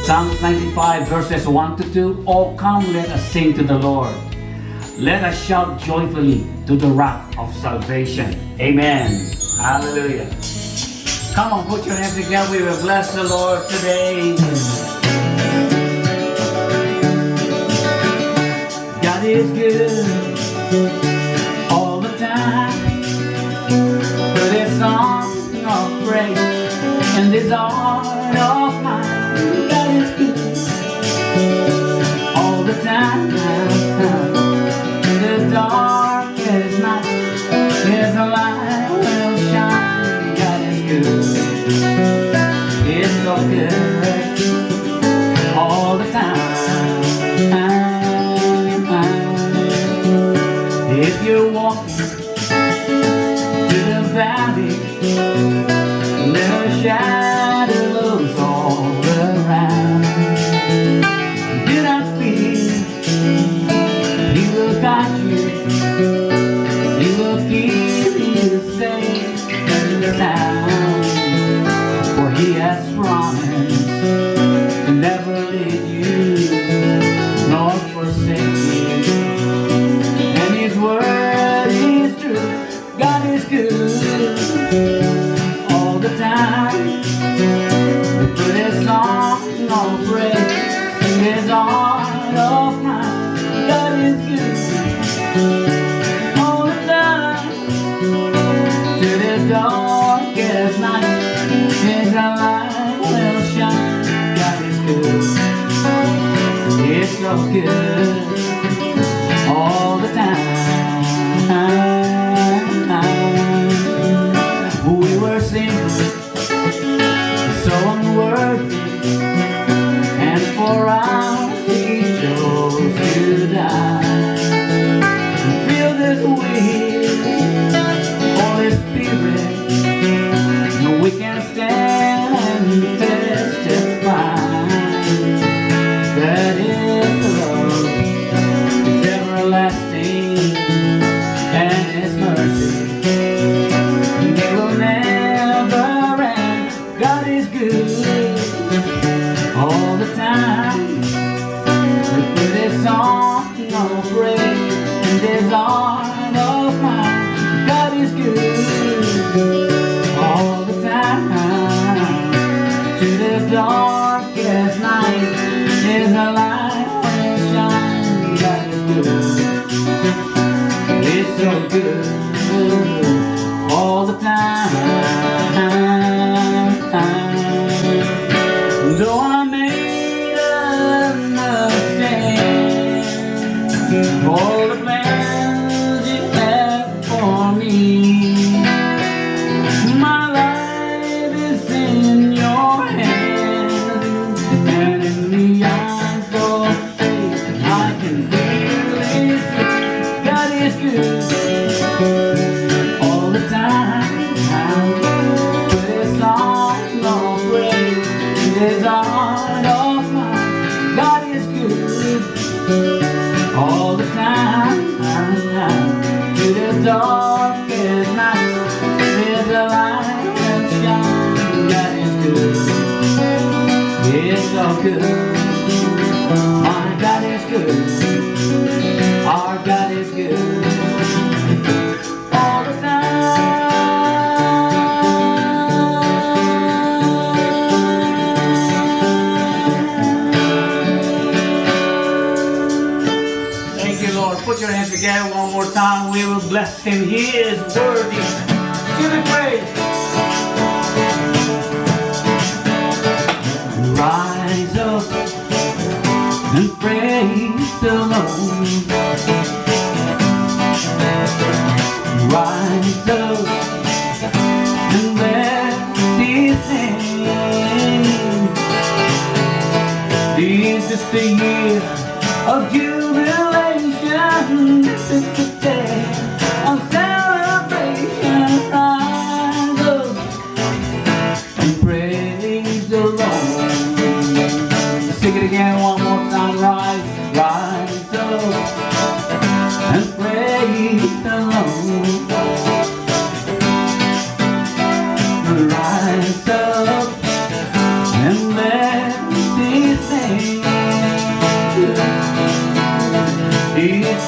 Psalms 95 verses 1 to 2. Oh, come, let us sing to the Lord. Let us shout joyfully to the rock of salvation. Amen. Hallelujah. Come on, put your hands together. We will bless the Lord today. God is good all the time. Put a song of praise in this heart of mine. God is good all the time. In the darkest night, His light will shine. God is good. It's so good all the time. If you're walking to the valley, there are shadows all around. Do not fear, He will guide you. He will keep you safe and sound. For He has promised to never leave you nor forsake you. And His word is true. God is good all the time. We put a song of praise in His heart of mine. God is good all the time. To the darkest night, His light will shine. God is good. It's so good all the time. We were sinners, so unworthy, and for us He chose to die. Feel this wind, Holy Spirit, we can stand and testify that His love is everlasting and His mercy they will never end. God is good all the time. We put a song of praise in this heart of mine. God is good all the time. To the darkest night, His light will shine. God is good. It's so good all the time. Though I made a mistake, all the plans You had for me, my life is in Your hands, and in the eyes of faith I can clearly see God is good all the time. Put a song of praise in His heart of mine. God is good all the time. To the darkest night, His light will shine. God is good. It's so good. My God is good. Our God is good all the time. Thank you, Lord. Put your hands together one more time. We will bless Him. He is worthy to be praised. Rise up and praise the Lord. Rise up and bless His name. This is the year of jubilation. This is the day of celebration. Rise up and praise the Lord. Sing it again one more time. Rise up and praise the Lord. Rise up and let His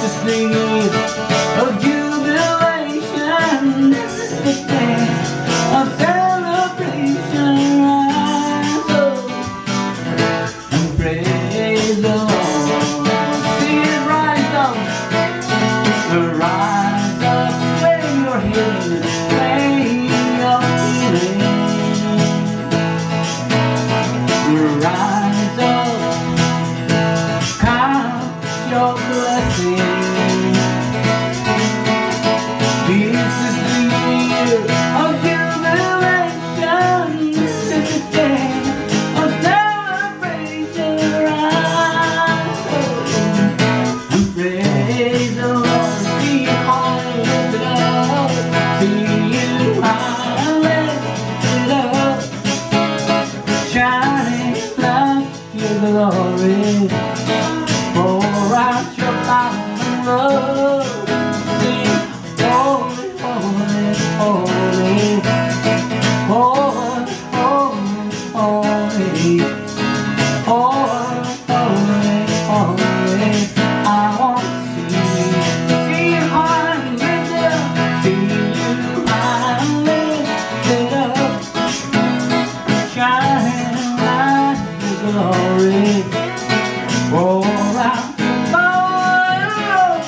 is the year of jubilation. This is the day of celebration. Rise up and praise the Lord. See it rise up. Rise up, play your healing, play your healing. Rise up, count your blessings. This is the year of jubilation. This is the day of celebration. Rise up and praise the Lord. See you high and lift it up. See you high and lift it up. Shining like your glory. Pour out your power and love. Sing, holy, holy, holy. Holy, holy, holy. Holy, holy, holy. I want to see you high and lift it up. See you high and lift it up. Shining like your glory. Pour out your power.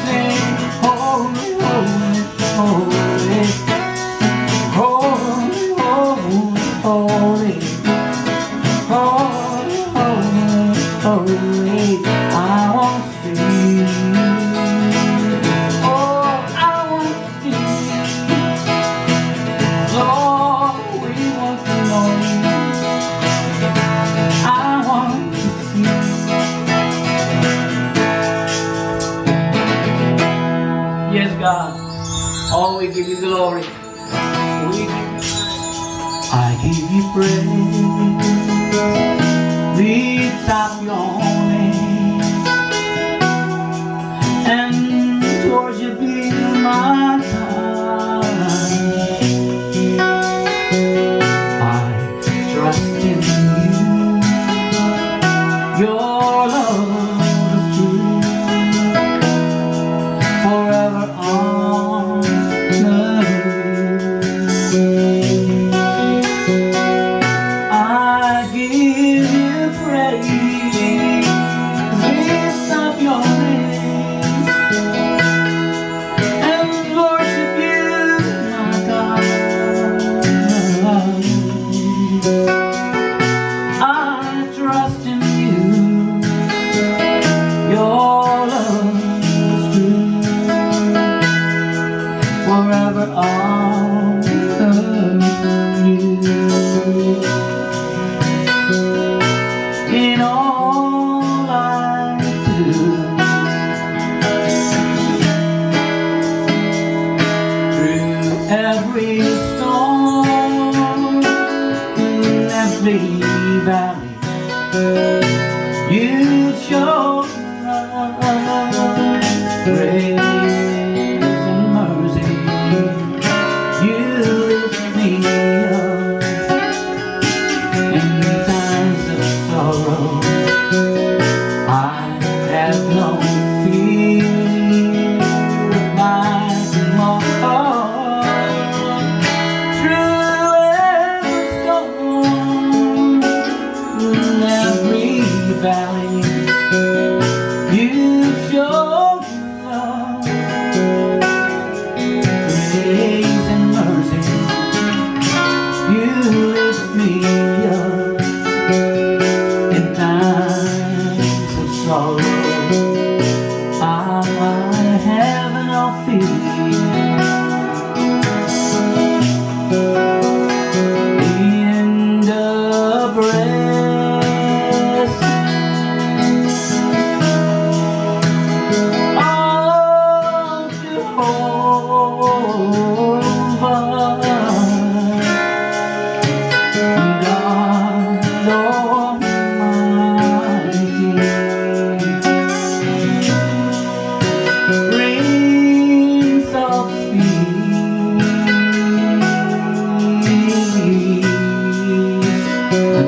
Sing, holy, holy, holy. Holy, holy, holy. Holy, holy, holy. I want to see you. Oh, I want to see you. Lord, we want to know you. I want to see you. Yes, God. Oh, we give you glory. I give you praise. Lift up your name and worship you, my God. I trust in you. Your love is true. Forever honored. I give you praise. Lift up your hands and worship you, my God. I trust in you. Your love is true. Forever honored you. In all I do, through every storm, in every valley, you show love, grace and mercy. You lift me up in times of sorrow. I have no fear of my tomorrow. Through every storm, in every valley, you show love, grace and mercy. You lift me up in times of sorrow. I have no fear. In the presence of Jehovah, God Almighty, Prince of Peace, the